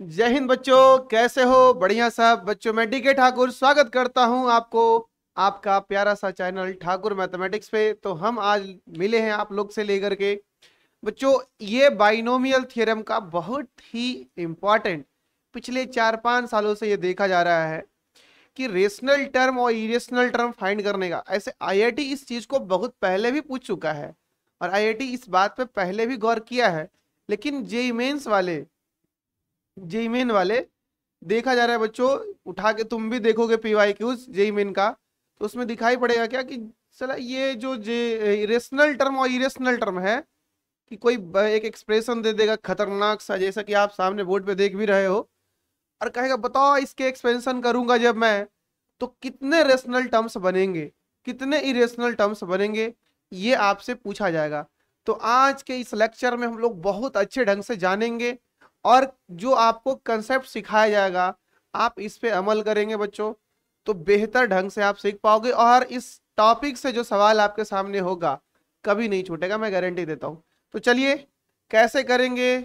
जय हिंद बच्चों, कैसे हो? बढ़िया सब बच्चों। मैं डीके ठाकुर स्वागत करता हूं आपको आपका प्यारा सा चैनल ठाकुर मैथमेटिक्स पे। तो हम आज मिले हैं आप लोग से लेकर के बच्चों ये बाइनोमियल थ्योरम का बहुत ही इंपॉर्टेंट, पिछले 4-5 सालों से ये देखा जा रहा है कि रेशनल टर्म और इरेशनल टर्म फाइंड करने का। ऐसे आईआईटी इस चीज को बहुत पहले भी पूछ चुका है और आईआईटी इस बात पे पहले भी गौर किया है, लेकिन जेई मेन वाले देखा जा रहा है बच्चों। उठा के तुम भी देखोगे पीवाई क्यूज जेई मेन का, तो उसमें दिखाई पड़ेगा क्या कि चला ये जो जे रेशनल टर्म और इरेशनल टर्म है कि कोई एक एक्सप्रेशन दे देगा खतरनाक सा, जैसा कि आप सामने बोर्ड पे देख भी रहे हो, और कहेगा बताओ इसके एक्सपेंशन करूंगा जब मैं तो कितने रेशनल टर्म्स बनेंगे, कितने इरेशनल टर्म्स बनेंगे, ये आपसे पूछा जाएगा। तो आज के इस लेक्चर में हम लोग बहुत अच्छे ढंग से जानेंगे और जो आपको कंसेप्ट सिखाया जाएगा आप इस पे अमल करेंगे बच्चों, तो बेहतर ढंग से आप सीख पाओगे और इस टॉपिक से जो सवाल आपके सामने होगा कभी नहीं छूटेगा, मैं गारंटी देता हूं। तो चलिए कैसे करेंगे,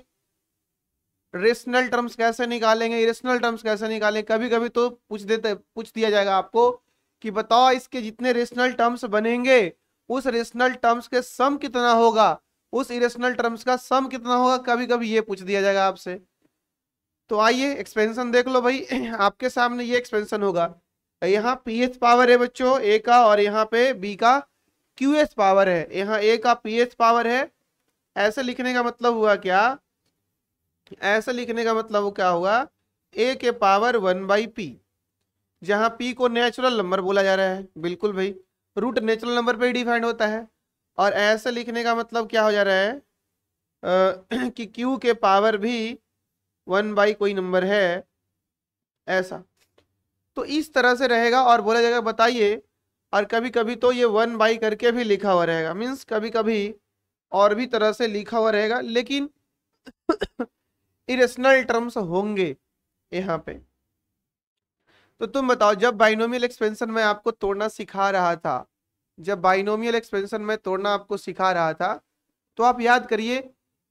रेशनल टर्म्स कैसे निकालेंगे, इरेशनल टर्म्स कैसे निकालेंगे। कभी कभी तो पूछ दिया जाएगा आपको कि बताओ इसके जितने रेशनल टर्म्स बनेंगे उस रेशनल टर्म्स के सम कितना होगा, उस इरेशनल टर्म्स का सम कितना होगा, कभी कभी ये पूछ दिया जाएगा आपसे। तो आइए एक्सपेंशन देख लो भाई आपके सामने ये एक्सपेंशन होगा। यहाँ पी एच पावर है बच्चों ए का और यहाँ पे बी का क्यू एच पावर है, यहाँ ए का पी एच पावर है। ऐसे लिखने का मतलब हुआ क्या, ऐसे लिखने का मतलब क्या हुआ, ए के पावर 1/p, जहां p को नेचुरल नंबर बोला जा रहा है। बिल्कुल भाई, रूट नेचुरल नंबर पे ही डिफाइंड होता है। और ऐसे लिखने का मतलब क्या हो जा रहा है कि q के पावर भी 1 कोई नंबर है, ऐसा। तो इस तरह से रहेगा और बोला जाएगा बताइए, और कभी कभी तो ये 1 करके भी लिखा हुआ रहेगा, मीन्स कभी कभी और भी तरह से लिखा हुआ रहेगा, लेकिन इरेशनल टर्म्स होंगे यहाँ पे। तो तुम बताओ, जब बाइनोमियल एक्सपेंशन में आपको तोड़ना सिखा रहा था, जब बाइनोमियल एक्सपेंशन में तोड़ना आपको सिखा रहा था, तो आप याद करिए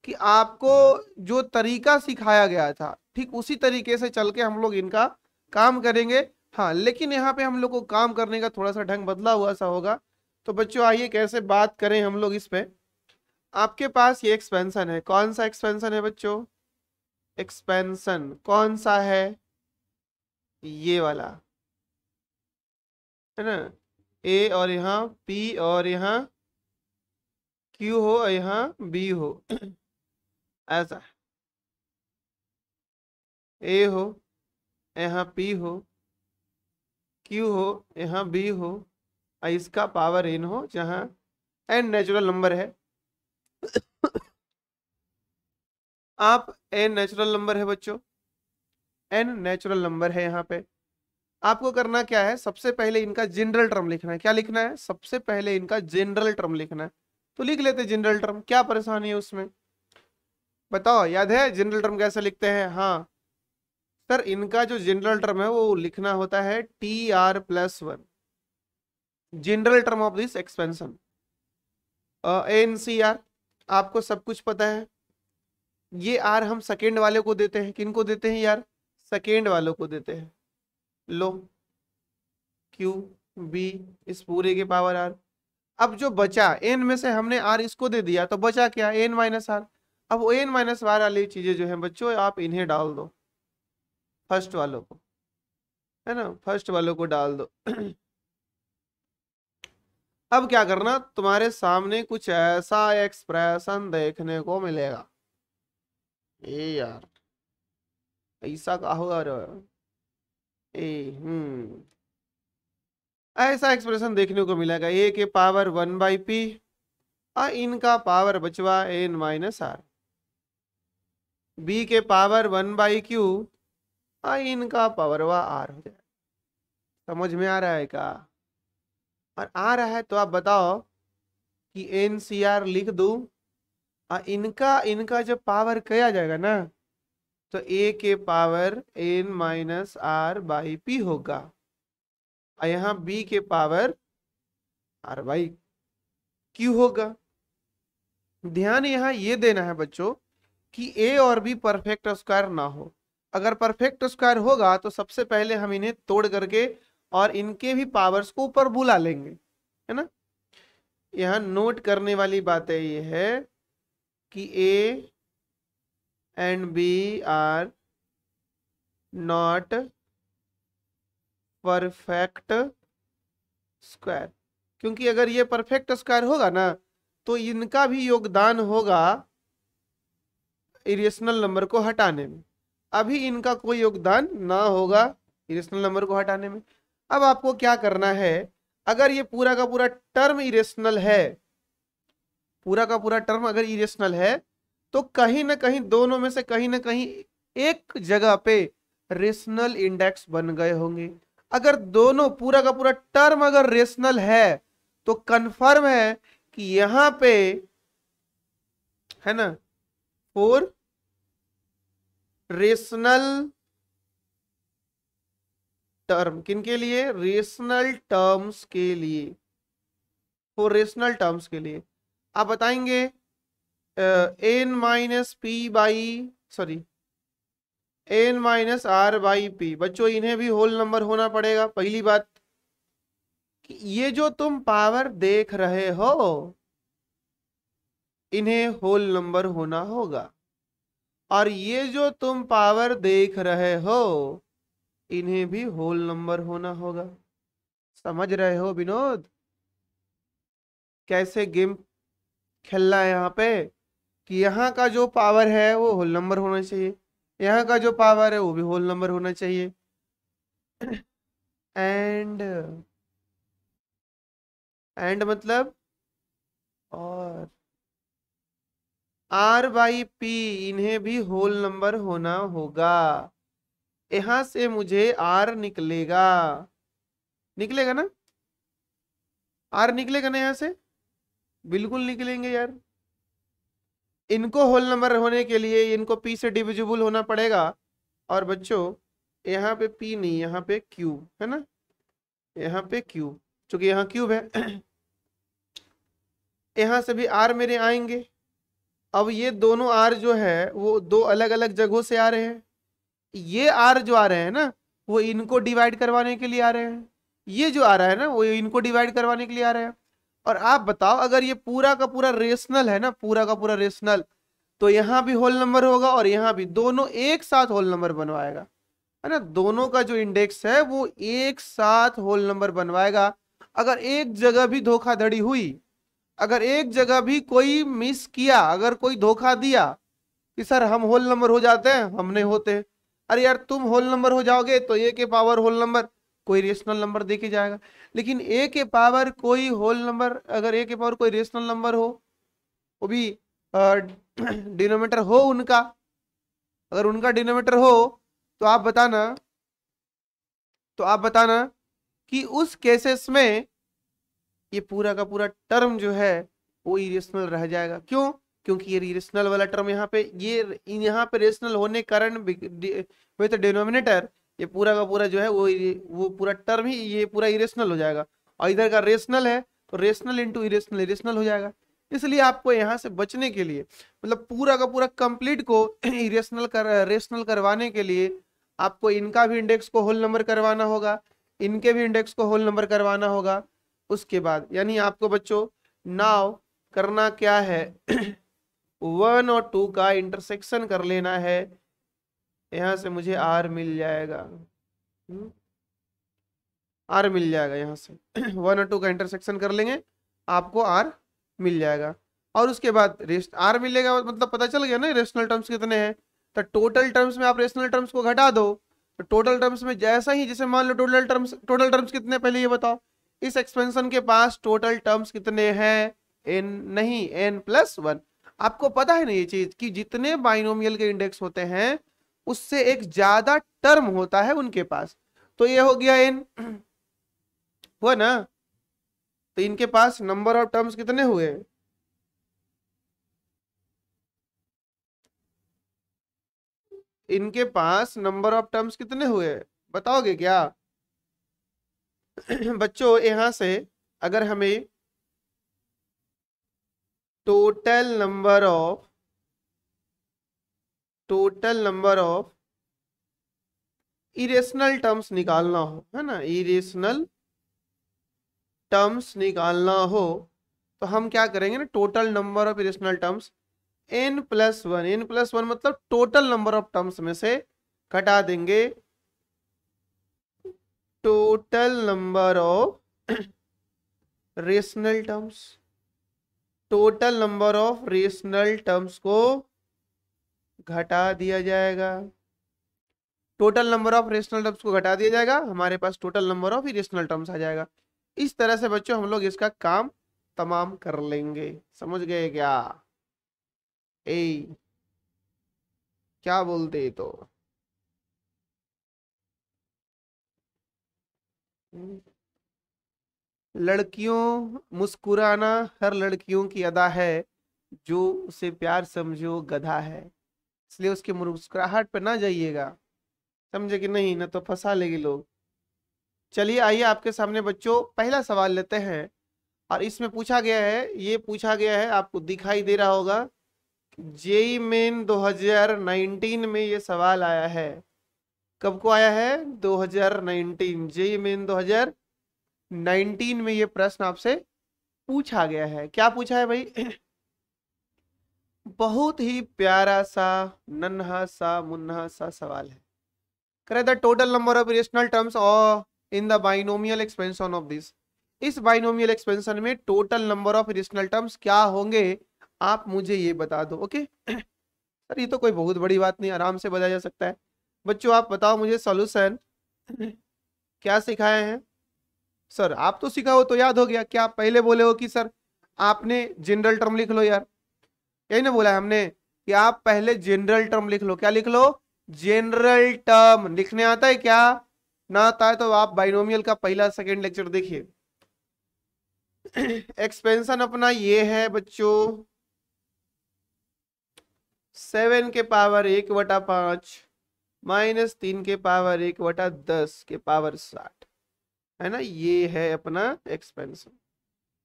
कि आपको जो तरीका सिखाया गया था ठीक उसी तरीके से चल के हम लोग इनका काम करेंगे। हाँ, लेकिन यहाँ पे हम लोग को काम करने का थोड़ा सा ढंग बदला हुआ सा होगा। तो बच्चों आइए कैसे बात करें हम लोग इस पे। आपके पास ये एक्सपेंशन है, कौन सा एक्सपेंशन है बच्चों? एक्सपेंशन कौन सा है? ये वाला है ना, ए और यहाँ पी और यहाँ क्यू हो और यहाँ बी हो ऐसा, ए हो यहाँ पी हो, क्यू हो यहाँ बी हो, और इसका पावर एन हो, जहाँ एन नेचुरल नंबर है। आप एन नेचुरल नंबर है बच्चों, एन नेचुरल नंबर है। यहाँ पे आपको करना क्या है, सबसे पहले इनका जनरल टर्म लिखना है। क्या लिखना है? सबसे पहले इनका जनरल टर्म लिखना है। तो लिख लेते जनरल टर्म, क्या परेशानी है उसमें? बताओ, याद है जनरल टर्म कैसे लिखते हैं? हाँ सर, इनका जो जनरल टर्म है वो लिखना होता है TR+1, general term of this expansion. ANCR आपको सब कुछ पता है। ये आर हम सेकेंड वाले को देते हैं, किनको देते हैं यार? सेकेंड वालों को देते हैं। लो क्यू बी इस पूरे के पावर आर। अब जो बचा एन में से हमने आर इसको दे दिया, तो बचा क्या? n-r। अब वो n-r वाली चीजें जो है बच्चों आप इन्हें डाल दो, फर्स्ट वालों को, है ना, फर्स्ट वालों को डाल दो अब क्या करना, तुम्हारे सामने कुछ ऐसा एक्सप्रेशन देखने को मिलेगा। ए यार, ऐसा का होगा रे? ऐसा एक्सप्रेशन देखने को मिलेगा, ए के पावर 1/p और इनका पावर बचवा n-r, बी के पावर 1/q और इनका पावर वा r हो जाए। समझ में आ रहा है क्या? और आ रहा है तो आप बताओ कि NCR लिख दूं और इनका इनका जब पावर किया जाएगा ना, तो a के पावर n-r/p होगा और यहाँ b के पावर r/q होगा। ध्यान यहाँ ये देना है बच्चों कि a और b परफेक्ट स्क्वायर ना हो। अगर परफेक्ट स्क्वायर होगा तो सबसे पहले हम इन्हें तोड़ करके और इनके भी पावर्स को ऊपर बुला लेंगे, है ना। यहाँ नोट करने वाली बातें ये है कि A and B are not perfect square, क्योंकि अगर ये परफेक्ट स्क्वायर होगा ना तो इनका भी योगदान होगा इरेशनल नंबर को हटाने में। अभी इनका कोई योगदान ना होगा इरेशनल नंबर को हटाने में। अब आपको क्या करना है, अगर ये पूरा का पूरा टर्म इरेशनल है, पूरा का पूरा टर्म अगर इरेशनल है तो कहीं ना कहीं दोनों में से कहीं ना कहीं एक जगह पे रेशनल इंडेक्स बन गए होंगे। अगर दोनों पूरा का पूरा टर्म अगर रेशनल है तो कंफर्म है कि यहां पे, है ना, फोर रेशनल टर्म, किनके लिए, रेशनल टर्म्स के लिए, फोर रेशनल टर्म्स के लिए। आप बताएंगे N minus P by sorry N minus R by P. बच्चों इन्हें भी होल नंबर होना पड़ेगा। पहली बात कि ये जो तुम पावर देख रहे हो इन्हें होल नंबर होना होगा, और ये जो तुम पावर देख रहे हो इन्हें भी होल नंबर होना होगा। समझ रहे हो विनोद कैसे गेम खेलना है यहाँ पे, कि यहाँ का जो पावर है वो होल नंबर होना चाहिए, यहाँ का जो पावर है वो भी होल नंबर होना चाहिए। एंड मतलब और आर बाई पी इन्हें भी होल नंबर होना होगा। यहां से मुझे आर निकलेगा, निकलेगा ना, आर निकलेगा ना यहां से, बिल्कुल निकलेंगे यार। इनको होल नंबर होने के लिए इनको पी से डिविजिबल होना पड़ेगा। और बच्चों यहाँ पे पी नहीं, यहाँ पे क्यूब है ना, यहाँ पे क्यूब, चूंकि यहाँ क्यूब है यहाँ से भी आर मेरे आएंगे। अब ये दोनों आर जो है वो दो अलग अलग जगहों से आ रहे हैं। ये आर जो आ रहे हैं ना वो इनको डिवाइड करवाने के लिए आ रहे हैं, ये जो आ रहा है ना वो इनको डिवाइड करवाने के लिए आ रहे हैं। और आप बताओ अगर ये पूरा का पूरा रेशनल है ना, पूरा का पूरा रेशनल, तो यहाँ भी होल नंबर होगा और यहाँ भी, दोनों एक साथ होल नंबर बनवाएगा, है ना। दोनों का जो इंडेक्स है वो एक साथ होल नंबर बनवाएगा। अगर एक जगह भी धोखाधड़ी हुई, अगर एक जगह भी कोई मिस किया, अगर कोई धोखा दिया कि सर हम होल नंबर हो जाते हैं, हम नहीं होते, अरे यार तुम होल नंबर हो जाओगे तो ए के पावर होल नंबर कोई रेशनल नंबर देके जाएगा। लेकिन ए के पावर कोई होल नंबर, अगर ए के पावर कोई रेशनल नंबर हो, वो भी डिनोमीटर हो उनका, अगर उनका डिनोमीटर हो तो आप बताना, तो आप बताना कि उस केसेस में ये पूरा का पूरा टर्म जो है वो इरेशनल रह जाएगा। क्यों, क्योंकि ये इरेशनल वाला टर्म यहाँ पे, ये यहाँ पे रेशनल होने कारण विद डिनोमिनेटर ये पूरा का पूरा जो है वो पूरा टर्म ही ये पूरा इरेशनल हो जाएगा। और इधर का रेशनल है तो रेशनल इंटू इरेशनल इरेशनल हो जाएगा। इसलिए आपको यहाँ से बचने के लिए, मतलब पूरा का पूरा कंप्लीट को इरेशनल रेशनल करवाने के लिए आपको इनका भी इंडेक्स को होल नंबर करवाना होगा, इनके भी इंडेक्स को होल नंबर करवाना होगा। उसके बाद यानी आपको बच्चों नाउ करना क्या है, 1 और 2 का इंटरसेक्शन कर लेना है। यहां से मुझे आर मिल जाएगा, आर मिल जाएगा यहाँ से 1 और 2 का इंटरसेक्शन कर लेंगे, आपको आर मिल जाएगा। और उसके बाद आर मिलेगा, मतलब पता चल गया ना रेशनल टर्म्स कितने हैं। तो टोटल टर्म्स में आप रेशनल टर्म्स को घटा दो, तो टोटल टर्म्स में जैसा ही, जैसे मान लो टोटल टर्म्स कितने, पहले ये बताओ इस एक्सपेंशन के पास टोटल टर्म्स कितने हैं, एन नहीं n+1। आपको पता है ना ये चीज कि जितने बाइनोमियल के इंडेक्स होते हैं उससे एक ज्यादा टर्म होता है उनके पास। तो ये हो गया n हुआ ना, तो इनके पास नंबर ऑफ टर्म्स कितने हुए, इनके पास नंबर ऑफ टर्म्स कितने हुए बताओगे क्या? बच्चों यहां से अगर हमें total number of irrational terms निकालना हो, है ना, इरेशनल टर्म्स निकालना हो तो हम क्या करेंगे ना, total number of irrational terms n+1, n+1 मतलब टोटल नंबर ऑफ टर्म्स में से घटा देंगे total number of rational terms. Total number of rational terms को घटा दिया जाएगा, total number of rational terms को घटा दिया जाएगा, हमारे पास total number of irrational terms आ जाएगा। इस तरह से बच्चों हम लोग इसका काम तमाम कर लेंगे। समझ गए क्या? ए क्या बोलते तो लड़कियों, मुस्कुराना हर लड़कियों की अदा है, जो उसे प्यार समझो गधा है, इसलिए उसकी मुस्कुराहट पे ना जाइएगा, समझे कि नहीं, ना तो फंसा लेगी लोग। चलिए आइए आपके सामने बच्चों पहला सवाल लेते हैं, और इसमें पूछा गया है, ये पूछा गया है, आपको दिखाई दे रहा होगा, जेई मेन 2019 में ये सवाल आया है। कब को आया है? 2019, जेई मेन 2019 में ये प्रश्न आपसे पूछा गया है। क्या पूछा है भाई? बहुत ही प्यारा सा नन्हा सा मुन्हा सा सवाल है। करे the total number of irrational terms और in the binomial expansion of this. इस बाइनोमियल एक्सपेंशन में total number of irrational terms क्या होंगे, आप मुझे ये बता दो। ओके सर ये तो कोई बहुत बड़ी बात नहीं, आराम से बताया जा सकता है। बच्चों आप बताओ मुझे सॉल्यूशन क्या सिखाए हैं। सर आप तो सिखाओ तो याद हो गया, क्या आप पहले बोले हो कि सर आपने जनरल टर्म लिख लो यार, यही ना बोला है हमने कि आप पहले जनरल टर्म लिख लो। क्या लिख लो? General term. लिखने आता है क्या? ना आता है तो आप बाइनोमियल का पहला सेकंड लेक्चर देखिए। एक्सपेंशन अपना ये है बच्चों, 7 के पावर 1/5 माइनस 3 के पावर 1/10 के पावर 60, है ना, ये है अपना एक्सपेंशन।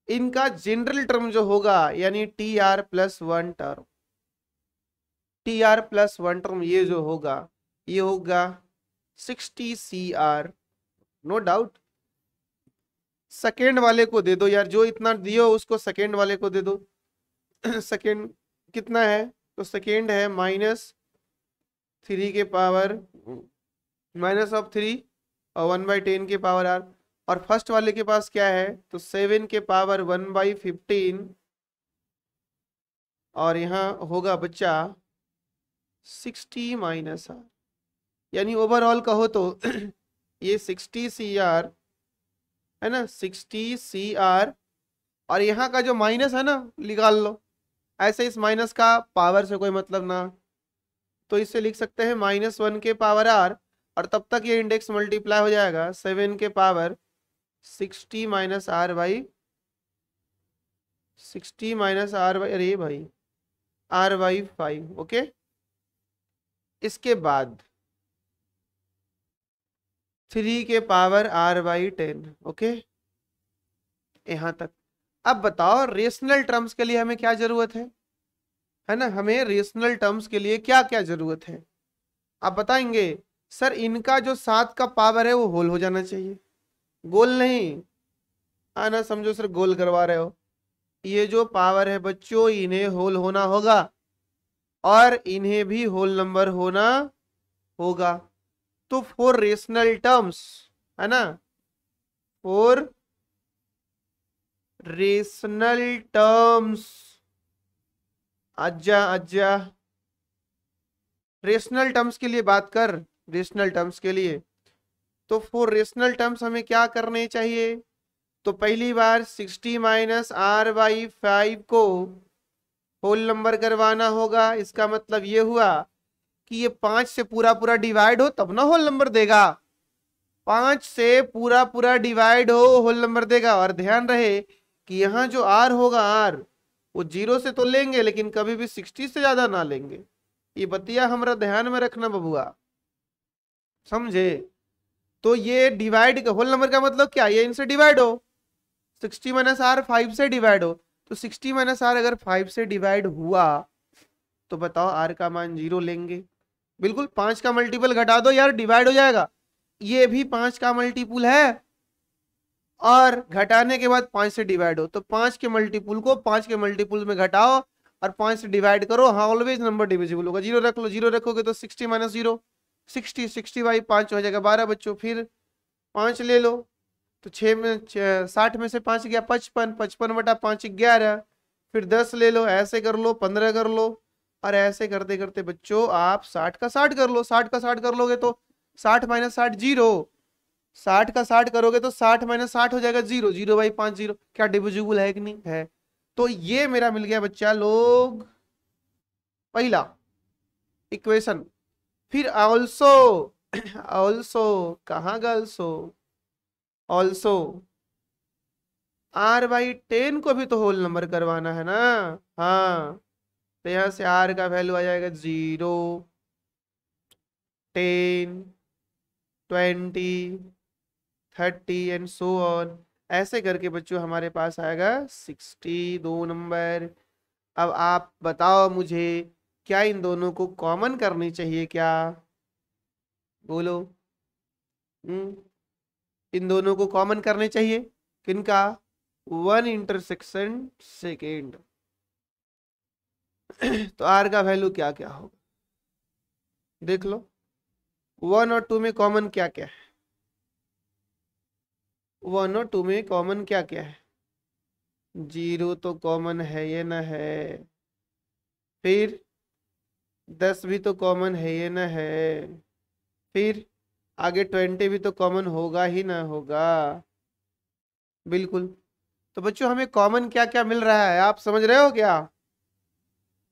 इनका जनरल टर्म जो होगा यानी TR+1 टर्म, TR+1 टर्म ये जो होगा ये होगा 60 CR, नो डाउट। सेकेंड वाले को दे दो यार, जो इतना दियो उसको सेकेंड वाले को दे दो। सेकेंड कितना है? तो सेकेंड है -3 के पावर -3 और 1/10 के पावर R। और फर्स्ट वाले के पास क्या है? तो 7 के पावर 1/15 और यहाँ होगा बच्चा 60 -R, यानी ओवरऑल कहो तो ये 60 CR है ना, 60 CR। और यहाँ का जो माइनस है ना निकाल लो, ऐसे इस माइनस का पावर से कोई मतलब ना, तो इससे लिख सकते हैं -1 के पावर R, और तब तक ये इंडेक्स मल्टीप्लाई हो जाएगा 7 के power 60 -R by 60 -R by, अरे भाई R/5। ओके इसके बाद 3 के पावर R/10। ओके यहां तक। अब बताओ रेशनल टर्म्स के लिए हमें क्या जरूरत है ना, हमें रेशनल टर्म्स के लिए क्या क्या जरूरत है आप बताएंगे। सर इनका जो 7 का पावर है वो होल हो जाना चाहिए, गोल नहीं आना, समझो सर गोल करवा रहे हो। ये जो पावर है बच्चों इन्हें होल होना होगा, और इन्हें भी होल नंबर होना होगा। तो फॉर रेशनल टर्म्स, है ना, फॉर रेशनल टर्म्स, आजा आजा, रेशनल टर्म्स के लिए बात कर, रेशनल टर्म्स के लिए। तो फॉर रेशनल टर्म्स हमें क्या करने चाहिए? तो पहली बार 60 -R/5 को होल नंबर करवाना होगा। इसका मतलब ये हुआ कि ये 5 से पूरा पूरा डिवाइड हो तब ना होल नंबर देगा, 5 से पूरा पूरा डिवाइड हो होल नंबर देगा। और ध्यान रहे कि यहाँ जो R होगा R वो 0 से तो लेंगे लेकिन कभी भी 60 से ज्यादा ना लेंगे, ये बतिया हमारा ध्यान में रखना बबुआ, समझे। तो ये डिवाइड होल नंबर का मतलब क्या, ये इनसे डिवाइड हो, 60 -R 5 से डिवाइड हो, तो 60 -R अगर 5 से डिवाइड हुआ तो बताओ R का मान 0 लेंगे। बिल्कुल 5 का मल्टीपल घटा दो यार, डिवाइड हो जाएगा, ये भी 5 का मल्टीपुल है और घटाने के बाद 5 से डिवाइड हो, तो 5 के मल्टीपुल को 5 के मल्टीपुल में घटाओ और 5 से डिवाइड करो। हाँ, ऑलवेज नंबर डिविजिबल होगा। जीरो रख लो, जीरो रखोगे तो 60 माइनस जीरो 60, 60 बाई 5 हो जाएगा 12 बच्चों। फिर 5 ले लो तो 60 में से 5 गया 55, 55 बटा 5 11। फिर 10 ले लो, ऐसे कर लो, 15 कर लो, और ऐसे करते करते बच्चों आप 60 का 60 कर लो। 60 का 60 कर लोगे तो 60 माइनस 60 जीरो, 60 का 60 करोगे तो 60 माइनस 60 हो जाएगा जीरो, जीरो बाई 5 जीरो। क्या डिविजिबल है कि नहीं है? तो ये मेरा मिल गया बच्चा लोग पहला इक्वेशन। फिर ऑल्सो ऑल्सो कहाँ गर्ल्सो, ऑल्सो r/10 को भी तो होल नंबर करवाना है ना। हाँ, तो यहां से r का वैल्यू आ जाएगा 0, 10, 20, 30 एंड सो ऑन। ऐसे करके बच्चों हमारे पास आएगा 60, 2 नंबर। अब आप बताओ मुझे, क्या इन दोनों को कॉमन करनी चाहिए क्या? बोलो। इन दोनों को कॉमन करने चाहिए किनका? 1 इंटरसेक्शन सेकेंड। तो r का वैल्यू क्या क्या होगा देख लो। 1 और 2 में कॉमन क्या क्या है? 1 और 2 में कॉमन क्या क्या है? 0 तो कॉमन है ये ना है, फिर 10 भी तो कॉमन है ये ना है, फिर आगे 20 भी तो कॉमन होगा ही ना होगा। बिल्कुल। तो बच्चों हमें कॉमन क्या क्या मिल रहा है, आप समझ रहे हो क्या?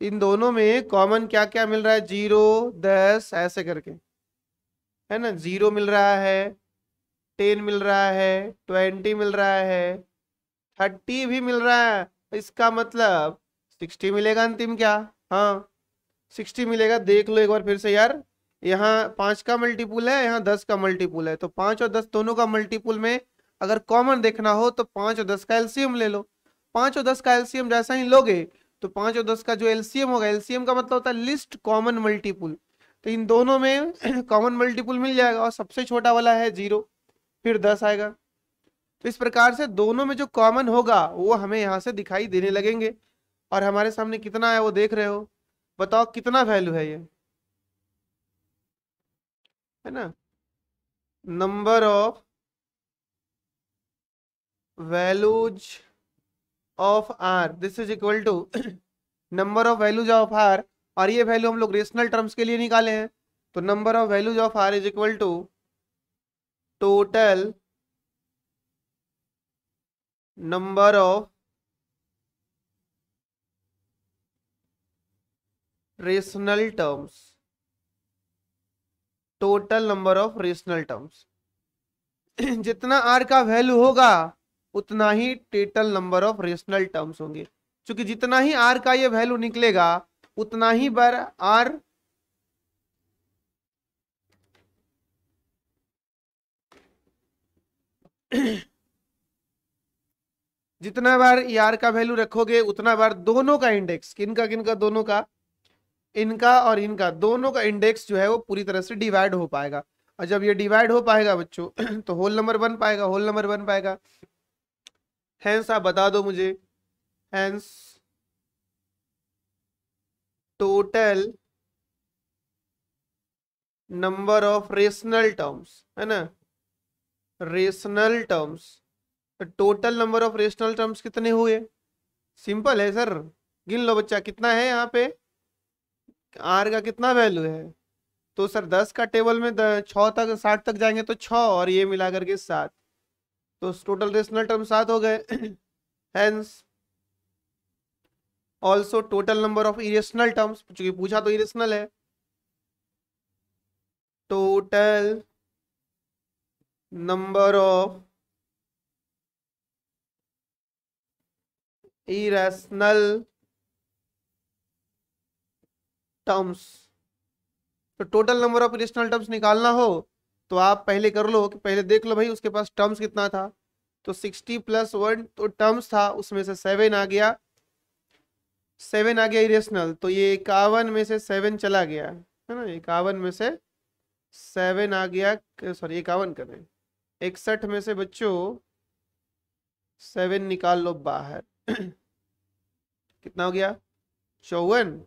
इन दोनों में कॉमन क्या क्या मिल रहा है? 0, 10 ऐसे करके, है ना। 0 मिल रहा है, 10 मिल रहा है, 20 मिल रहा है, 30 भी मिल रहा है। इसका मतलब 60 मिलेगा अंतिम क्या? हाँ, 60 मिलेगा। देख लो एक बार फिर से यार, यहाँ 5 का मल्टीपुल है, यहाँ 10 का मल्टीपुल है, तो 5 और 10 दोनों का मल्टीपुल में अगर कॉमन देखना हो तो 5 और 10 का एलसीएम ले लो। 5 और 10 का एलसीएम जैसा ही लोगे तो 5 और 10 का जो एलसीएम होगा, एलसीएम का मतलब होता है लिस्ट कॉमन मल्टीपुल, तो इन दोनों में कॉमन मल्टीपुल मिल जाएगा और सबसे छोटा वाला है 0, फिर 10 आएगा। तो इस प्रकार से दोनों में जो कॉमन होगा वो हमें यहाँ से दिखाई देने लगेंगे। और हमारे सामने कितना है वो देख रहे हो, बताओ कितना वैल्यू है ये, है ना। Number of values of R, this is equal to number of values of R, और ये वैल्यू हम लोग रेशनल टर्म्स के लिए निकाले हैं। तो number of values of R is equal to total number of rational terms, total number of rational terms. जितना आर का वैल्यू होगा उतना ही total number of rational terms होंगे, क्योंकि जितना ही आर का ये वैल्यू निकलेगा उतना ही बार आर जितना बार ये आर का वैल्यू रखोगे उतना बार दोनों का इंडेक्स, किनका किनका, दोनों का, इनका और इनका, दोनों का इंडेक्स जो है वो पूरी तरह से डिवाइड हो पाएगा। और जब ये डिवाइड हो पाएगा बच्चों तो होल नंबर बन पाएगा, होल नंबर बन पाएगा। हेंस आप बता दो मुझे, hence total number of rational terms, है ना, रेशनल टर्म्स। तो total number of rational terms कितने हुए? सिंपल है सर, गिन लो बच्चा कितना है यहाँ पे, आर का कितना वैल्यू है। तो सर 10 का टेबल में 6 तक 60 तक जाएंगे तो 6 और ये मिला करके 7, तो टोटल रेशनल टर्म 7 हो गए। Hence also total number of irrational terms, क्योंकि पूछा तो इरेशनल है, total number of irrational terms. तो total number of irrational terms निकालना हो तो आप पहले कर लो कि पहले देख लो भाई उसके पास टर्म्स कितना था। तो 60 + 1 तो टर्म्स था, उसमें से 7 आ गया, 7 आ गया इरेशनल, तो ये 51 में से 7 चला गया, है ना, 51 में से 7 आ गया, सॉरी 51 कर रहे हैं, 61 में से बच्चों 7 निकाल लो बाहर कितना हो गया 54।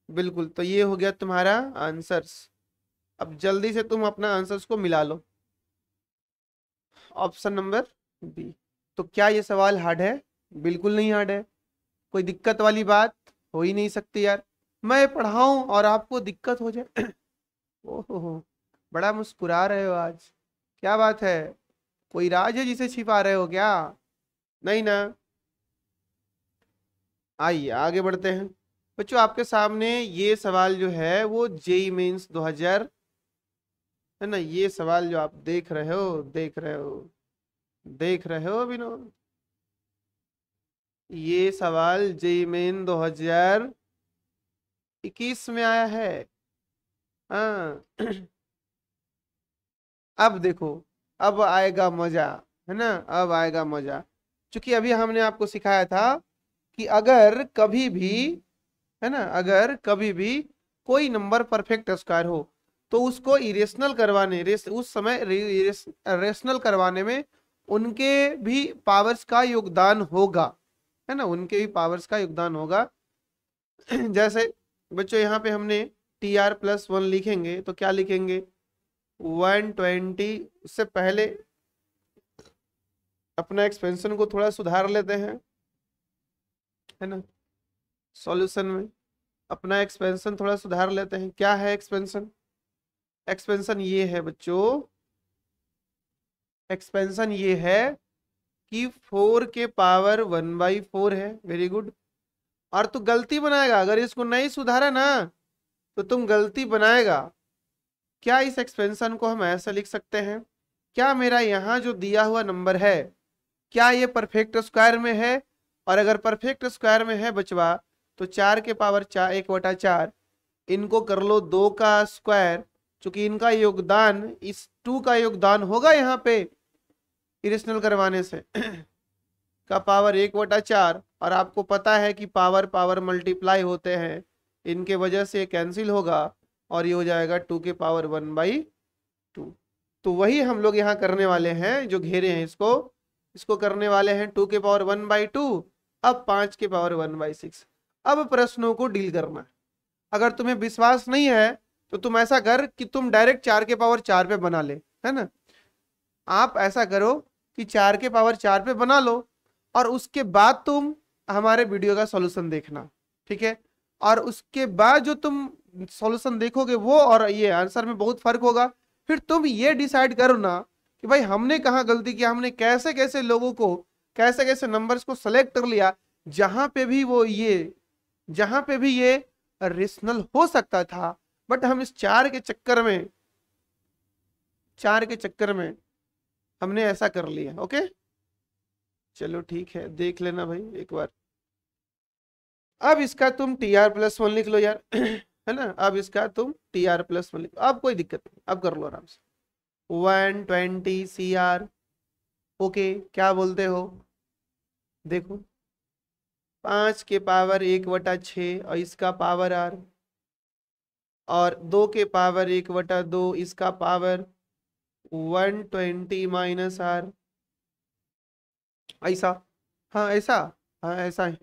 बिल्कुल, तो ये हो गया तुम्हारा आंसर्स। अब जल्दी से तुम अपना आंसर्स को मिला लो। Option number B. तो क्या ये सवाल हार्ड है? बिल्कुल नहीं हार्ड है, कोई दिक्कत वाली बात हो ही नहीं सकती यार। मैं पढ़ाऊं और आपको दिक्कत हो जाए ओहो, बड़ा मुस्कुरा रहे हो आज, क्या बात है? कोई राज है जिसे छिपा रहे हो क्या? नहीं ना? आइए आगे बढ़ते हैं बच्चों। आपके सामने ये सवाल जो है वो जेई मेंस 2000 है ना, ये सवाल जो आप देख रहे हो, देख रहे हो विनोद, ये सवाल जेई मेन 2021 में आया है। हाँ अब देखो, अब आएगा मजा, है ना, अब आएगा मजा। क्योंकि अभी हमने आपको सिखाया था कि अगर कभी भी, है ना, अगर कभी भी कोई नंबर परफेक्ट स्क्वायर हो तो उसको इरेशनल करवाने, उस समय रेशनल करवाने में उनके भी पावर्स का योगदान होगा, है ना, उनके भी पावर्स का योगदान होगा जैसे बच्चों यहाँ पे हमने TR+1 लिखेंगे तो क्या लिखेंगे 120। उससे पहले अपना एक्सपेंशन को थोड़ा सुधार लेते हैं, है ना, सॉल्यूशन में अपना एक्सपेंशन थोड़ा सुधार लेते हैं। क्या है एक्सपेंशन? एक्सपेंशन ये है बच्चों, एक्सपेंशन ये है कि 4 के पावर 1/4 है। Very good. और तू गलती बनाएगा, अगर इसको नहीं सुधारा ना तो तुम गलती बनाएगा। क्या इस एक्सपेंशन को हम ऐसे लिख सकते हैं, क्या मेरा यहाँ जो दिया हुआ नंबर है क्या ये परफेक्ट स्क्वायर में है? और अगर परफेक्ट स्क्वायर में है बचवा तो 4 के पावर 1/4 इनको कर लो 2 का स्क्वायर, चूंकि इनका योगदान इस 2 का योगदान होगा यहाँ पे इरेशनल करवाने से का पावर 1/4। और आपको पता है कि पावर पावर मल्टीप्लाई होते हैं, इनके वजह से कैंसिल होगा और ये हो जाएगा 2 के पावर 1/2। तो वही हम लोग यहाँ करने वाले हैं, जो घेरे हैं इसको करने वाले हैं 2 के पावर 1/2, अब 5 के पावर 1/6। अब प्रश्नों को डील करना है। अगर तुम्हें विश्वास नहीं है तो तुम ऐसा कर कि तुम डायरेक्ट 4 के पावर 4 पे बना ले, है ना, आप ऐसा करो कि 4 के पावर 4 पे बना लो और उसके बाद तुम हमारे वीडियो का सॉल्यूशन देखना, ठीक है? और उसके बाद जो तुम सॉल्यूशन देखोगे वो और ये आंसर में बहुत फर्क होगा। फिर तुम ये डिसाइड करो ना कि भाई हमने कहाँ गलती किया, हमने कैसे कैसे लोगों को, कैसे कैसे नंबर्स को सेलेक्ट कर लिया जहां पे भी ये रेशनल हो सकता था, बट हम इस 4 के चक्कर में हमने ऐसा कर लिया। ओके चलो ठीक है, देख लेना भाई एक बार। अब इसका तुम TR+1 लिख लो यार है ना, अब इसका तुम TR+1 लिख लो, अब कोई दिक्कत नहीं, अब कर लो आराम से। 120 CR। ओके क्या बोलते हो? देखो 5 के पावर 1/6 और इसका पावर R, और 2 के पावर 1/2 इसका पावर 120 - R। ऐसा? हाँ ऐसा, हाँ ऐसा है।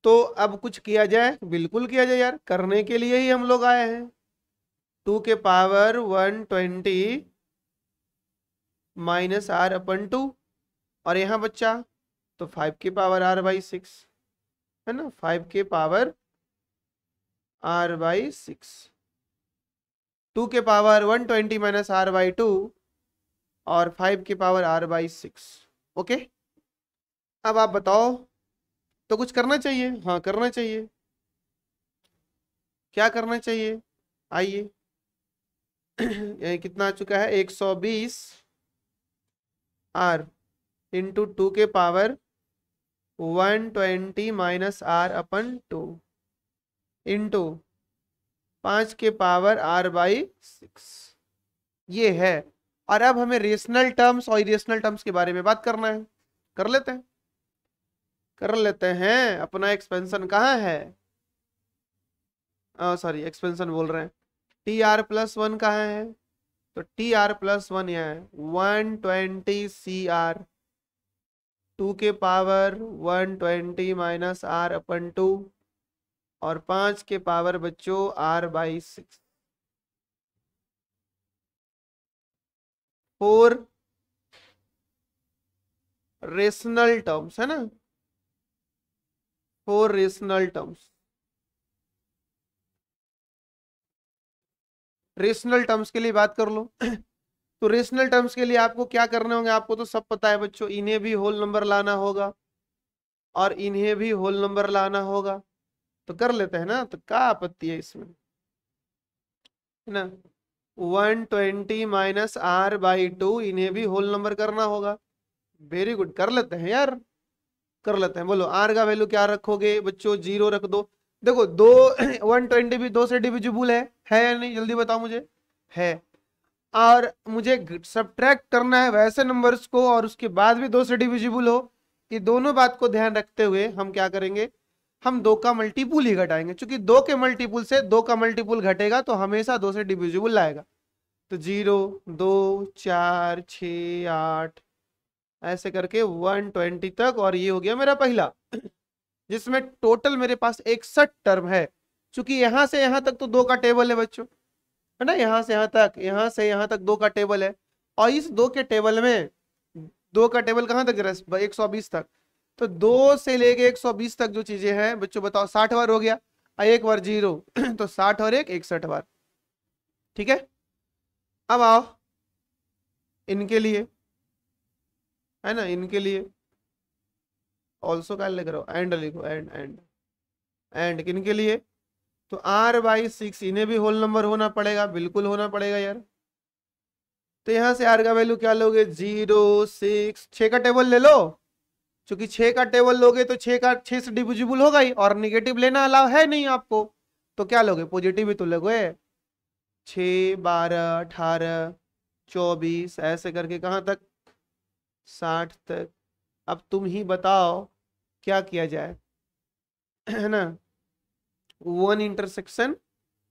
तो अब कुछ किया जाए? बिल्कुल किया जाए यार, करने के लिए ही हम लोग आए हैं। 2 के पावर 120 -R/2 और यहाँ बच्चा तो 5 के पावर R/6, है ना, 5 के पावर R/6। 2 के पावर 120 - R/2 और 5 के पावर R/6। ओके अब आप बताओ, तो कुछ करना चाहिए? हाँ करना चाहिए। क्या करना चाहिए? आइए कितना आ चुका है 120 R इंटू 2 के पावर 120 -R/2 इंटू 5 के पावर R/6 ये है। और अब हमें रेशनल टर्म्स और इरेशनल टर्म्स के बारे में बात करना है। कर लेते हैं। अपना एक्सपेंशन कहाँ है? सॉरी एक्सपेंशन बोल रहे हैं, टी आर प्लस वन कहाँ है? तो टी आर प्लस वन यहाँ है 120 सी आर, 2 के पावर 120 माइनस आर अपन 2, और 5 के पावर बच्चों r/6। 4 रेशनल टर्म्स है ना, 4 रेशनल टर्म्स। रेशनल टर्म्स के लिए बात कर लो। तो रेशनल टर्म्स के लिए आपको क्या करने होंगे, आपको तो सब पता है बच्चों, इन्हें भी होल नंबर लाना होगा और इन्हें भी होल नंबर लाना होगा। तो कर लेते हैं ना, तो क्या आपत्ति है इसमें, है ना। 120 माइनस r/2 इन्हें भी होल नंबर करना होगा। वेरी गुड, कर लेते हैं यार, कर लेते हैं। बोलो r का वैल्यू क्या रखोगे बच्चों? 0 रख दो। देखो दो 120 भी 2 से डिविजिबल है या नहीं, जल्दी बताओ मुझे। है। और मुझे सब्ट्रैक्ट करना है वैसे नंबर्स को और उसके बाद भी 2 से डिविजिबल हो। ये दोनों बात को ध्यान रखते हुए हम क्या करेंगे, हम 2 का मल्टीपुल ही घटाएंगे, क्योंकि 2 के मल्टीपुल से 2 का मल्टीपुल घटेगा तो हमेशा 2 से डिविजिबल लाएगा। तो 0 2 4 6 8 ऐसे करके 120 तक, और ये हो गया मेरा पहला, जिसमें टोटल मेरे पास 61 टर्म है। क्योंकि यहां से यहां तक तो 2 का टेबल है बच्चों, है ना, यहां से यहां तक, यहां से यहां तक 2 का टेबल है। और इस 2 के टेबल में 2 का टेबल कहां तक है? 120 तक। तो 2 से लेके 120 तक जो चीजें हैं बच्चों बताओ, 60 बार हो गया, एक बार 0 तो 60 और 1 61 बार। ठीक है, अब आओ इनके लिए, है ना, इनके लिए ऑल्सो क्या लिख रहा हो, एंड लिखो, एंड किन के लिए? तो r/6 इन्हें भी होल नंबर होना पड़ेगा, बिल्कुल होना पड़ेगा यार। तो यहां से r का वैल्यू क्या लोगे? 0 6, 6 का टेबल ले लो, क्योंकि 6 का टेबल लोगे तो 6 का 6 से डिविजिबल होगा ही, और निगेटिव लेना अलाउ है नहीं आपको, तो क्या लोगे? पॉजिटिव ही तो लोगे। 6 12 18 24 ऐसे करके कहां तक? 60 तक। अब तुम ही बताओ क्या किया जाए, है ना। 1 इंटरसेक्शन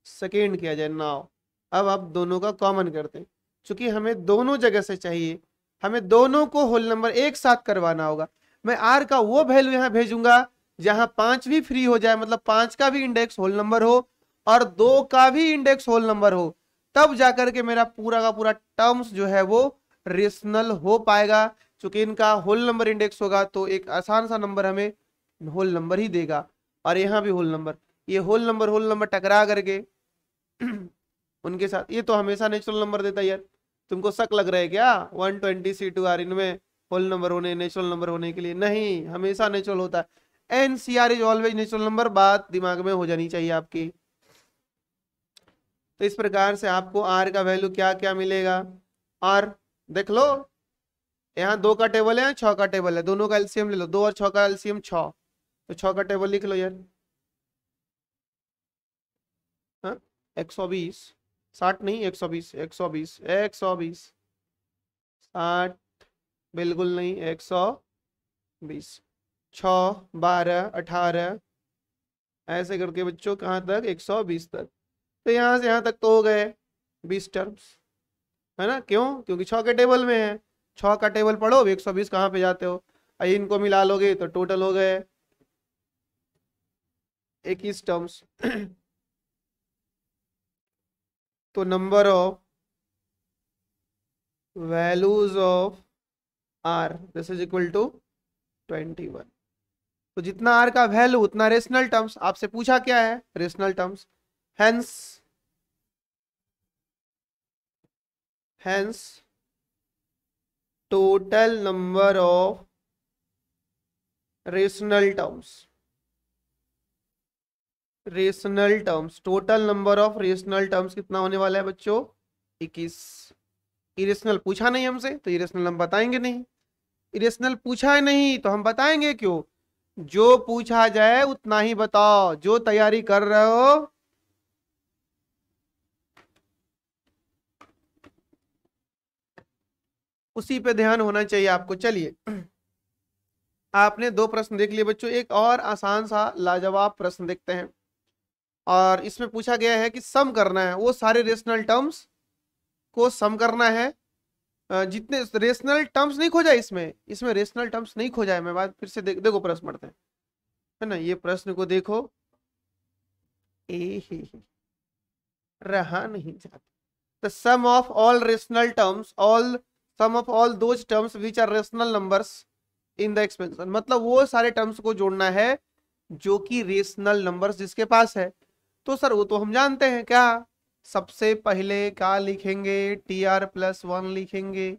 सेकेंड किया जाए नाउ। अब आप दोनों का कॉमन करते हैं, क्योंकि हमें दोनों जगह से चाहिए, हमें दोनों को होल नंबर एक साथ करवाना होगा। मैं आर का वो वैल्यू यहाँ भेजूंगा जहां 5 भी फ्री हो जाए, मतलब 5 का भी इंडेक्स होल नंबर हो और 2 का भी इंडेक्स होल नंबर हो, तब जाकर के मेरा पूरा का पूरा टर्म्स जो है वो रेशनल हो पाएगा। क्योंकि इनका होल नंबर इंडेक्स होगा तो एक आसान सा नंबर हमें होल नंबर ही देगा, और यहाँ भी होल नंबर, ये होल नंबर टकरा करके उनके साथ, ये तो हमेशा नेचुरल नंबर देता है यार। तुमको शक लग रहा है क्या 120 C2R इनमें होल नंबर होने, नेचुरल नंबर होने के लिए? नहीं, हमेशा नेचुरल होता है। NCR is always natural number, बात दिमाग में हो जानी चाहिए आपकी। तो इस प्रकार से आपको R का वैल्यू क्या क्या मिलेगा, और देख लो यहाँ 2 का टेबल है, 6 का टेबल है, दोनों का एलसीएम ले लो, 2 और 6 का एलसीएम 6, तो 6 का टेबल लिख लो यार। 120 60 नहीं 120 120 120 60 बिल्कुल नहीं 120 6 12 18 ऐसे करके बच्चों कहाँ तक? 120 तक। तो यहाँ से यहाँ तक तो हो गए 20 टर्म्स, है ना। क्यों? क्योंकि 6 के टेबल में है, 6 का टेबल पढ़ो, 120 कहाँ पे जाते हो, इनको मिला लोगे तो टोटल हो गए 21 टर्म्स। तो number of values of r this is equal to 21। तो जितना r का वैल्यू उतना रेशनल टर्म्स। आपसे पूछा क्या है? Rational terms. Hence total number of rational terms, rational terms, total number of rational terms कितना होने वाला है बच्चों? 21। इरेशनल पूछा नहीं हमसे तो इरेशनल हम बताएंगे नहीं, इरेशनल पूछा है नहीं तो हम बताएंगे क्यों? जो पूछा जाए उतना ही बताओ, जो तैयारी कर रहे हो उसी पे ध्यान होना चाहिए आपको। चलिए, आपने 2 प्रश्न देख लिए बच्चों, एक और आसान सा लाजवाब प्रश्न देखते हैं। और इसमें पूछा गया है कि सम करना है वो सारे रेशनल टर्म्स को सम करना है। जितने रेशनल टर्म्स नहीं खोजा इसमें, इसमें रेशनल टर्म्स नहीं खोजा है। मैं बात फिर से देखो प्रश्न पढ़ते हैं, है ना। ये प्रश्न को देखो, रहा नहीं जाता। The sum of all rational terms, sum of all those terms which are rational numbers in the expansion, मतलब वो सारे टर्म्स को जोड़ना है जो कि रेशनल नंबर्स जिसके पास है। तो सर वो तो हम जानते हैं क्या, सबसे पहले क्या लिखेंगे, टी आर प्लस वन लिखेंगे,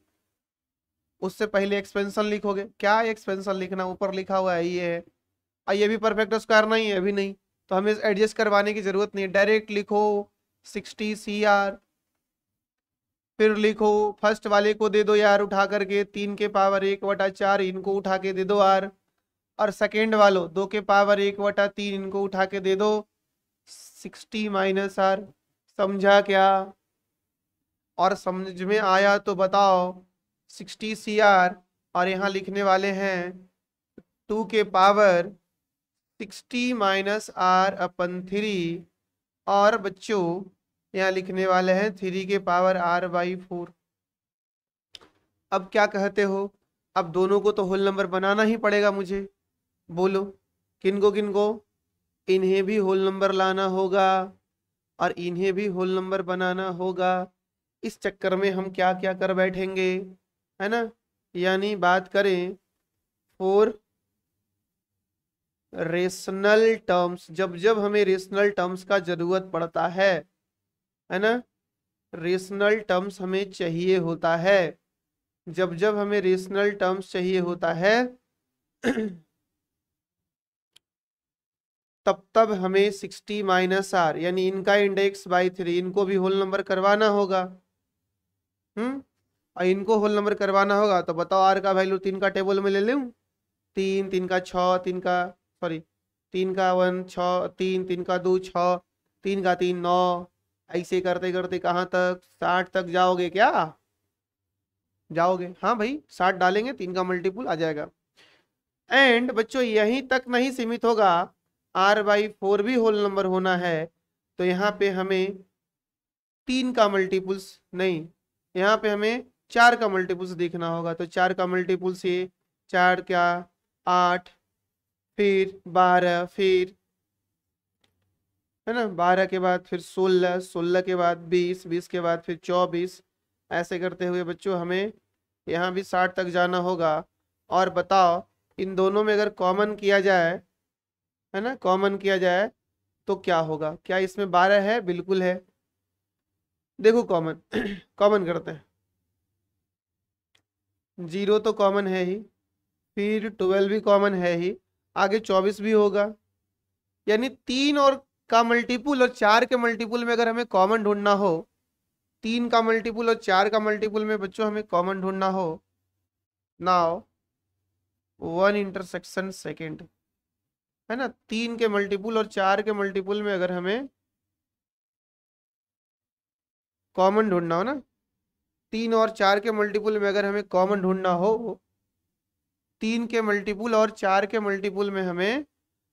उससे पहले एक्सपेंशन लिखोगे। क्या एक्सपेंशन लिखना, ऊपर लिखा हुआ है ये है। ये भी परफेक्ट स्क्वायर नहीं है, अभी नहीं, तो हमें एडजस्ट करवाने की जरूरत नहीं है, डायरेक्ट लिखो 60 CR। फिर लिखो फर्स्ट वाले को दे दो यार उठा करके 3 के पावर 1/4, इनको उठा के दे दो आर। और सेकेंड वालों 2 के पावर 1/3, इनको उठा के दे दो 60 माइनस आर। समझा क्या? और समझ में आया तो बताओ। 60 CR और यहाँ लिखने वाले हैं 2 के पावर 60 माइनस R/3। और बच्चों यहाँ लिखने वाले हैं 3 के पावर R/4। अब क्या कहते हो, अब दोनों को तो होल नंबर बनाना ही पड़ेगा मुझे। बोलो किनको किनको, इन्हें भी होल नंबर लाना होगा और इन्हें भी होल नंबर बनाना होगा। इस चक्कर में हम क्या क्या कर बैठेंगे, है ना। यानी बात करें फोर रेशनल टर्म्स, जब जब हमें रेशनल टर्म्स का जरूरत पड़ता है ना, रेशनल टर्म्स हमें चाहिए होता है, जब जब हमें रेशनल टर्म्स चाहिए होता है तब तब हमें 60 माइनस आर यानी इनका इंडेक्स बाई 3, इनको भी होल नंबर करवाना होगा। और इनको होल नंबर करवाना होगा तो बताओ आर का वैल्यू 3 का टेबल में ले लूं, 3 3 का 6, 3 का 1 6, 3 का 2 6, 3 का 3 9, ऐसे करते करते कहाँ तक 60 तक जाओगे क्या? जाओगे, हाँ भाई 60 डालेंगे 3 का मल्टीपुल आ जाएगा। एंड बच्चों यहीं तक नहीं सीमित होगा, R/4 भी होल नंबर होना है, तो यहाँ पे हमें 3 का मल्टीपुल्स नहीं, यहाँ पे हमें 4 का मल्टीपुल्स देखना होगा। तो 4 का मल्टीपुल्स ये 4 क्या 8, फिर 12, फिर है ना 12 के बाद फिर 16, 16 के बाद 20, 20 के बाद फिर 24, ऐसे करते हुए बच्चों हमें यहाँ भी 60 तक जाना होगा। और बताओ इन दोनों में अगर कॉमन किया जाए, है ना, कॉमन किया जाए तो क्या होगा? क्या इसमें 12 है? बिल्कुल है। देखो कॉमन कॉमन करते हैं, 0 तो कॉमन है ही, फिर 12 भी कॉमन है ही, आगे 24 भी होगा। यानी 3 और का मल्टीपुल और 4 के मल्टीपुल में अगर हमें कॉमन ढूंढना हो, 3 का मल्टीपुल और 4 का मल्टीपुल में बच्चों हमें कॉमन ढूंढना हो, नाउ 1 इंटरसेक्शन सेकेंड, है ना, 3 के मल्टीपुल और 4 के मल्टीपुल में अगर हमें कॉमन ढूंढना हो ना, 3 और 4 के मल्टीपुल में अगर हमें कॉमन ढूंढना हो, 3 के मल्टीपुल और 4 के मल्टीपुल में हमें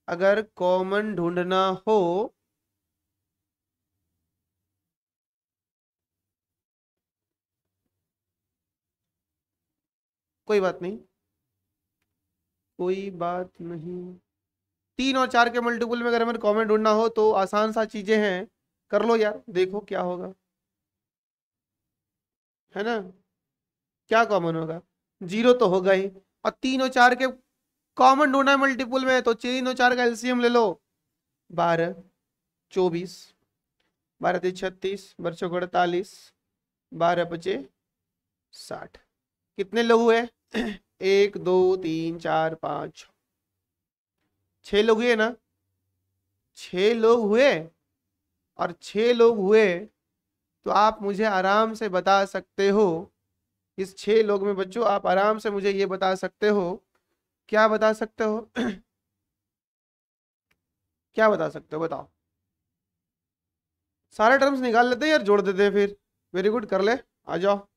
अगर कॉमन ढूंढना हो, कोई बात नहीं, कोई बात नहीं, 3 और 4 के मल्टीपुल में अगर हमें कॉमन ढूंढना हो तो आसान सा चीजें हैं, कर लो यार, देखो क्या होगा, है ना। क्या कॉमन होगा? 0 तो होगा ही, और 3 और 4 के कॉमन ढूंढना है मल्टीपुल में, तो 3 और 4 का एलसीएम ले लो, 12 24, 12 3 36, 12 48, 12 5 60। कितने लोग हुए? 1 2 3 4 5 6 लोग हुए ना, 6 लोग हुए। और 6 लोग हुए तो आप मुझे आराम से बता सकते हो, इस 6 लोग में बच्चों आप आराम से मुझे ये बता सकते हो, क्या बता सकते हो क्या बता सकते हो बताओ? सारे टर्म्स निकाल लेते हैं यार, जोड़ देते हैं फिर। वेरी गुड, कर ले, आ जाओ।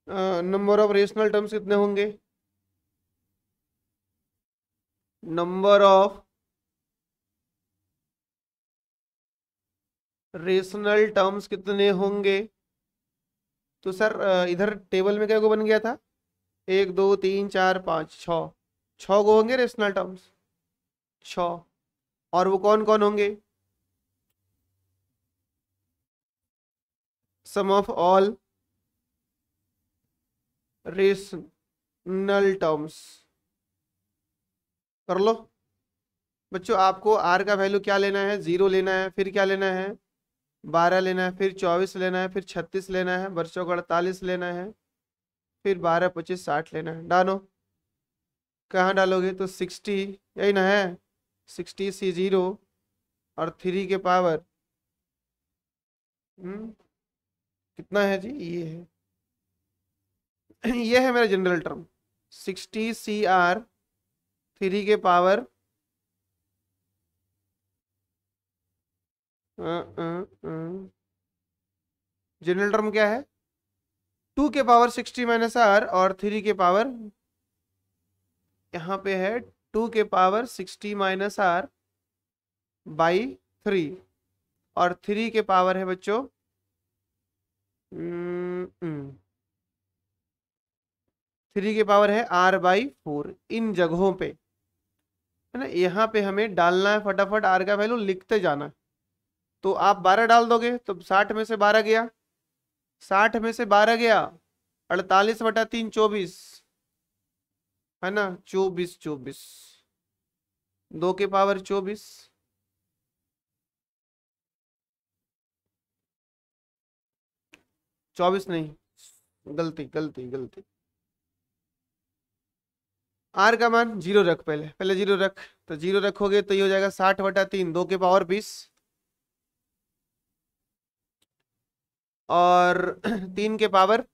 नंबर ऑफ रेशनल टर्म्स कितने होंगे? नंबर ऑफ रेशनल टर्म्स कितने होंगे? तो सर इधर टेबल में क्या को बन गया था, 1 2 3 4 5 6, 6 होंगे रेशनल टर्म्स, 6। और वो कौन कौन होंगे? सम ऑफ ऑल रेशनल टर्म्स। कर लो बच्चों। आपको आर का वैल्यू क्या लेना है? 0 लेना है, फिर क्या लेना है? 12 लेना है, फिर 24 लेना है, फिर 36 लेना है, बच्चों को 48 लेना है, फिर 12 25 60 लेना है। डालो। कहाँ डालोगे? तो 60 यही ना है, 60 C0 और 3 के पावर कितना है जी? ये है ये है मेरा जनरल टर्म, 60 CR 3 के पावर जनरल टर्म क्या है? 2 के पावर 60 माइनस R और 3 के पावर, यहाँ पे है 2 के पावर 60 माइनस R बाई 3 और 3 के पावर है बच्चों 3 के पावर है R बाई 4। इन जगहों पे है ना, यहाँ पे हमें डालना है फटाफट R का वैल्यू लिखते जाना। तो आप 12 डाल दोगे तो 60 में से 12 गया, 60 में से 12 गया, 48/3 24 है ना, 24 24 2 के पावर 24, 24 नहीं, गलती गलती गलती। आर का मान 0 रख, पहले पहले 0 रख। तो 0 रखोगे तो ये हो जाएगा 60/3 2 के पावर 20 और 3 के पावर,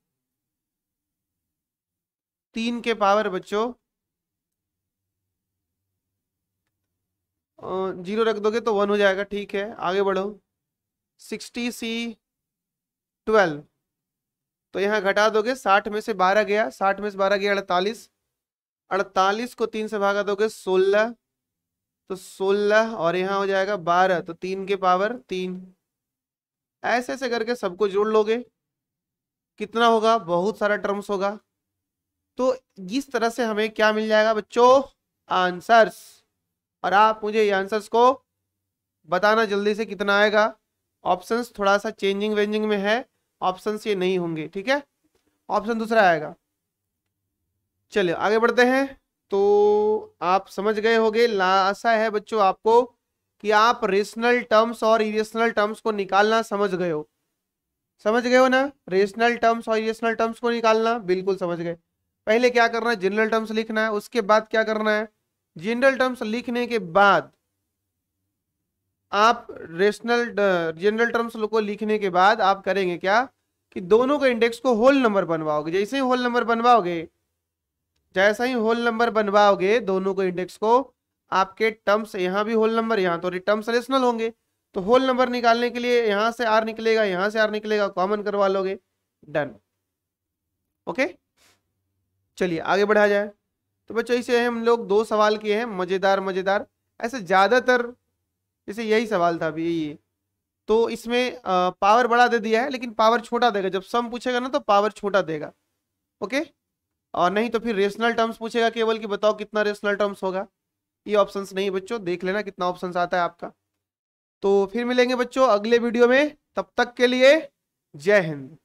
3 के पावर बच्चों 0 रख दोगे तो 1 हो जाएगा। ठीक है आगे बढ़ो। 60 C12 तो यहाँ घटा दोगे, 60 में से 12 गया, 60 में से 12 गया 48, 48 को 3 से भागा दोगे 16, तो 16 और यहाँ हो जाएगा 12, तो 3 के पावर 3। ऐसे ऐसे करके सबको जोड़ लोगे, कितना होगा? बहुत सारा टर्म्स होगा। तो इस तरह से हमें क्या मिल जाएगा बच्चों? आंसर्स। और आप मुझे ये आंसर्स को बताना जल्दी से कितना आएगा। ऑप्शंस थोड़ा सा चेंजिंग वेंजिंग में है, ऑप्शंस ये नहीं होंगे, ठीक है, ऑप्शन दूसरा आएगा। चलिए आगे बढ़ते हैं। तो आप समझ गए होंगे, आशा है बच्चों आपको कि आप रेशनल टर्म्स और इरेशनल टर्म्स को निकालना समझ गए हो। समझ गए हो ना? रेशनल टर्म्स और इरेशनल टर्म्स को निकालना बिल्कुल समझ गए। पहले क्या करना है? जनरल टर्म्स लिखना है। उसके बाद क्या करना है? जनरल टर्म्स लिखने के बाद आप रेशनल जनरल टर्म्स को लिखने के बाद आप करेंगे क्या कि दोनों के इंडेक्स को होल नंबर बनवाओगे। जैसे ही होल नंबर बनवाओगे, जैसा ही होल नंबर बनवाओगे दोनों को इंडेक्स को, आपके टर्म्स यहाँ भी होल नंबर, यहाँ तो टर्म्स रेशनल होंगे। तो होल नंबर निकालने के लिए यहाँ से आर निकलेगा, यहाँ से आर निकलेगा, कॉमन करवा लोगे, डन। ओके चलिए आगे बढ़ा जाए। तो बच्चों इसे हम लोग 2 सवाल किए हैं, मजेदार मजेदार। ऐसे ज्यादातर जैसे यही सवाल था अभी ये, तो इसमें पावर बड़ा दे दिया है लेकिन पावर छोटा देगा। जब सम पूछेगा ना तो पावर छोटा देगा, ओके। और नहीं तो फिर रेशनल टर्म्स पूछेगा केवल कि बताओ कितना रेशनल टर्म्स होगा। ये ऑप्शंस नहीं बच्चों, देख लेना कितना ऑप्शंस आता है आपका। तो फिर मिलेंगे बच्चों अगले वीडियो में, तब तक के लिए जय हिंद।